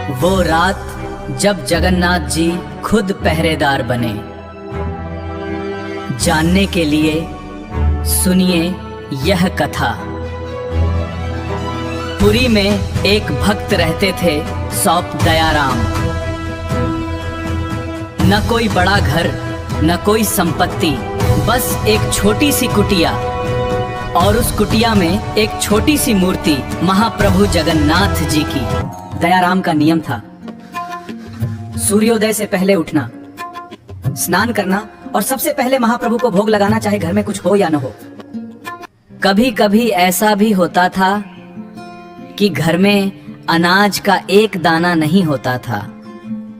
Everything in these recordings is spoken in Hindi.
वो रात जब जगन्नाथ जी खुद पहरेदार बने। जानने के लिए सुनिए यह कथा। पुरी में एक भक्त रहते थे सौप दयाराम। न कोई बड़ा घर न कोई संपत्ति, बस एक छोटी सी कुटिया, और उस कुटिया में एक छोटी सी मूर्ति महाप्रभु जगन्नाथ जी की। दयाराम का नियम था सूर्योदय से पहले उठना, स्नान करना और सबसे पहले महाप्रभु को भोग लगाना, चाहे घर में कुछ हो या न हो। कभी कभी ऐसा भी होता था कि घर में अनाज का एक दाना नहीं होता था,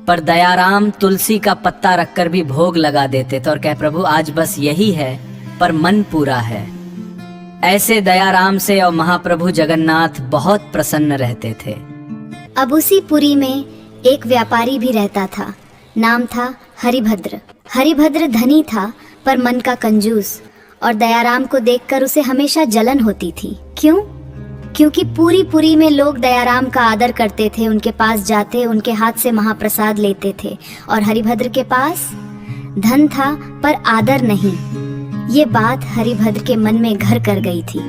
पर दयाराम तुलसी का पत्ता रखकर भी भोग लगा देते थे और कह प्रभु आज बस यही है पर मन पूरा है। ऐसे दयाराम से और महाप्रभु जगन्नाथ बहुत प्रसन्न रहते थे। अब उसी पुरी में एक व्यापारी भी रहता था, नाम था हरिभद्र। हरिभद्र धनी था पर मन का कंजूस, और दयाराम को देखकर उसे हमेशा जलन होती थी। क्यों? क्योंकि पूरी पुरी में लोग दयाराम का आदर करते थे, उनके पास जाते, उनके हाथ से महाप्रसाद लेते थे, और हरिभद्र के पास धन था पर आदर नहीं। ये बात हरिभद्र के मन में घर कर गई थी।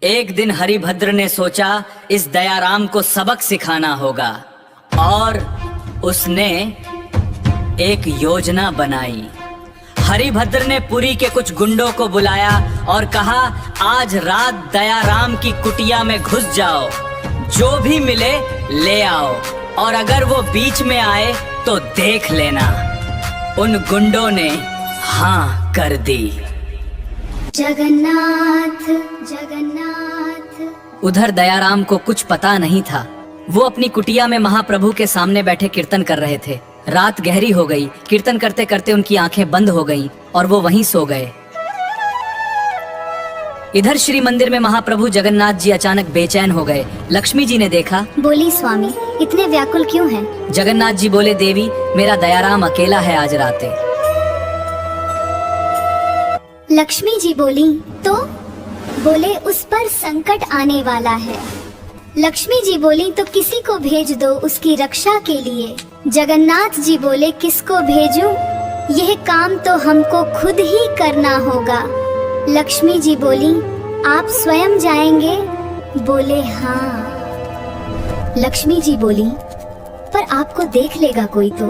एक दिन हरिभद्र ने सोचा इस दयाराम को सबक सिखाना होगा, और उसने एक योजना बनाई। हरिभद्र ने पुरी के कुछ गुंडों को बुलाया और कहा आज रात दयाराम की कुटिया में घुस जाओ, जो भी मिले ले आओ, और अगर वो बीच में आए तो देख लेना। उन गुंडों ने हाँ कर दी। जगन्नाथ जगन्नाथ। उधर दयाराम को कुछ पता नहीं था। वो अपनी कुटिया में महाप्रभु के सामने बैठे कीर्तन कर रहे थे। रात गहरी हो गई। कीर्तन करते करते उनकी आंखें बंद हो गईं और वो वहीं सो गए। इधर श्री मंदिर में महाप्रभु जगन्नाथ जी अचानक बेचैन हो गए। लक्ष्मी जी ने देखा। बोली स्वामी इतने व्याकुल क्यों हैं? जगन्नाथ जी बोले देवी मेरा दयाराम अकेला है आज रात। लक्ष्मी जी बोली तो? बोले उस पर संकट आने वाला है। लक्ष्मी जी बोली तो किसी को भेज दो उसकी रक्षा के लिए। जगन्नाथ जी बोले किसको भेजूं? यह काम तो हमको खुद ही करना होगा। लक्ष्मी जी बोली आप स्वयं जाएंगे? बोले हाँ। लक्ष्मी जी बोली पर आपको देख लेगा कोई तो?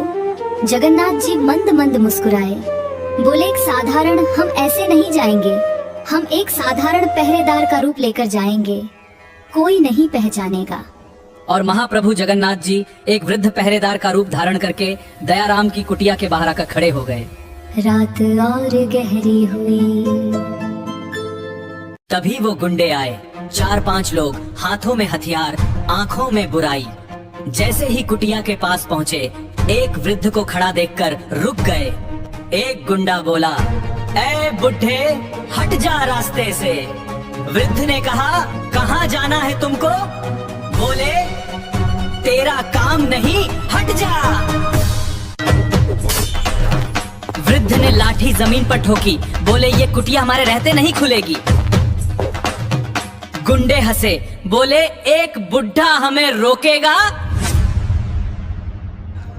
जगन्नाथ जी मंद मंद मुस्कुराए। बोले एक साधारण, हम ऐसे नहीं जाएंगे, हम एक साधारण पहरेदार का रूप लेकर जाएंगे, कोई नहीं पहचानेगा। और महाप्रभु जगन्नाथ जी एक वृद्ध पहरेदार का रूप धारण करके दयाराम की कुटिया के बाहर आकर खड़े हो गए। रात और गहरी हुई। तभी वो गुंडे आए, 4-5 लोग, हाथों में हथियार, आंखों में बुराई। जैसे ही कुटिया के पास पहुँचे, एक वृद्ध को खड़ा देखकर रुक गए। एक गुंडा बोला ए बुढ़े हट जा रास्ते से। वृद्ध ने कहा कहाँ जाना है तुमको? बोले तेरा काम नहीं, हट जा। वृद्ध ने लाठी जमीन पर ठोकी। बोले ये कुटिया हमारे रहते नहीं खुलेगी। गुंडे हंसे। बोले एक बुढ़ा हमें रोकेगा?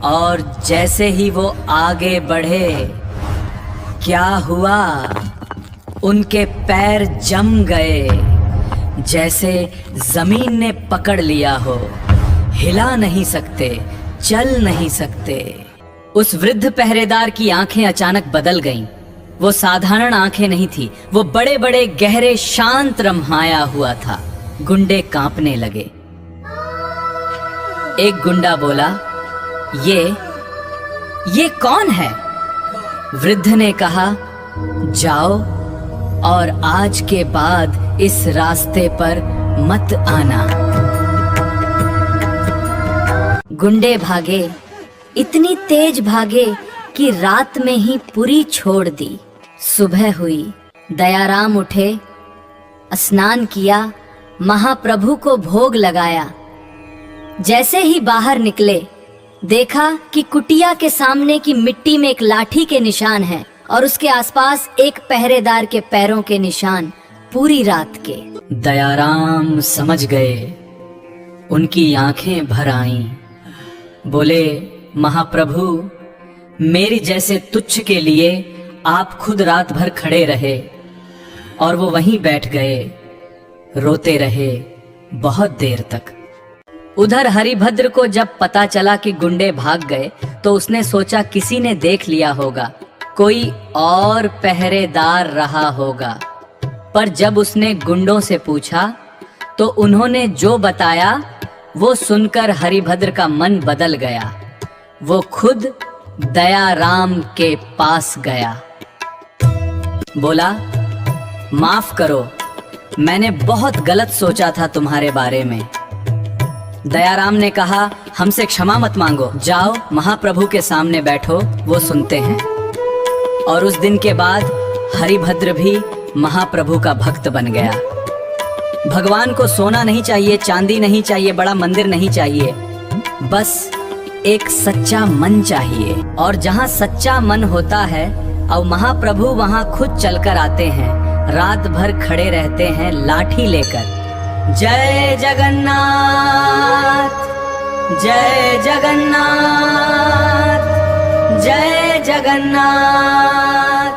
और जैसे ही वो आगे बढ़े क्या हुआ? उनके पैर जम गए, जैसे जमीन ने पकड़ लिया हो। हिला नहीं सकते, चल नहीं सकते। उस वृद्ध पहरेदार की आंखें अचानक बदल गईं। वो साधारण आंखें नहीं थी, वो बड़े बड़े गहरे शांत रम्हाया हुआ था। गुंडे कांपने लगे। एक गुंडा बोला ये कौन है? वृद्ध ने कहा जाओ और आज के बाद इस रास्ते पर मत आना। गुंडे भागे, इतनी तेज भागे कि रात में ही पुरी छोड़ दी। सुबह हुई, दयाराम उठे, स्नान किया, महाप्रभु को भोग लगाया। जैसे ही बाहर निकले देखा कि कुटिया के सामने की मिट्टी में एक लाठी के निशान हैं और उसके आसपास एक पहरेदार के पैरों के निशान पूरी रात के। दयाराम समझ गए, उनकी आंखें भर आईं। बोले, महाप्रभु, मेरी जैसे तुच्छ के लिए आप खुद रात भर खड़े रहे और वो वहीं बैठ गए, रोते रहे बहुत देर तक। उधर हरिभद्र को जब पता चला कि गुंडे भाग गए तो उसने सोचा किसी ने देख लिया होगा, कोई और पहरेदार रहा होगा। पर जब उसने गुंडों से पूछा तो उन्होंने जो बताया वो सुनकर हरिभद्र का मन बदल गया। वो खुद दयाराम के पास गया। बोला, माफ करो, मैंने बहुत गलत सोचा था तुम्हारे बारे में। दयाराम ने कहा, हमसे क्षमा मत मांगो, जाओ महाप्रभु के सामने बैठो, वो सुनते हैं। और उस दिन के बाद हरिभद्र भी महाप्रभु का भक्त बन गया। भगवान को सोना नहीं चाहिए, चांदी नहीं चाहिए, बड़ा मंदिर नहीं चाहिए, बस एक सच्चा मन चाहिए। और जहाँ सच्चा मन होता है और महाप्रभु वहाँ खुद चलकर आते हैं, रात भर खड़े रहते हैं लाठी लेकर। जय जगन्नाथ, जय जगन्नाथ, जय जगन्नाथ।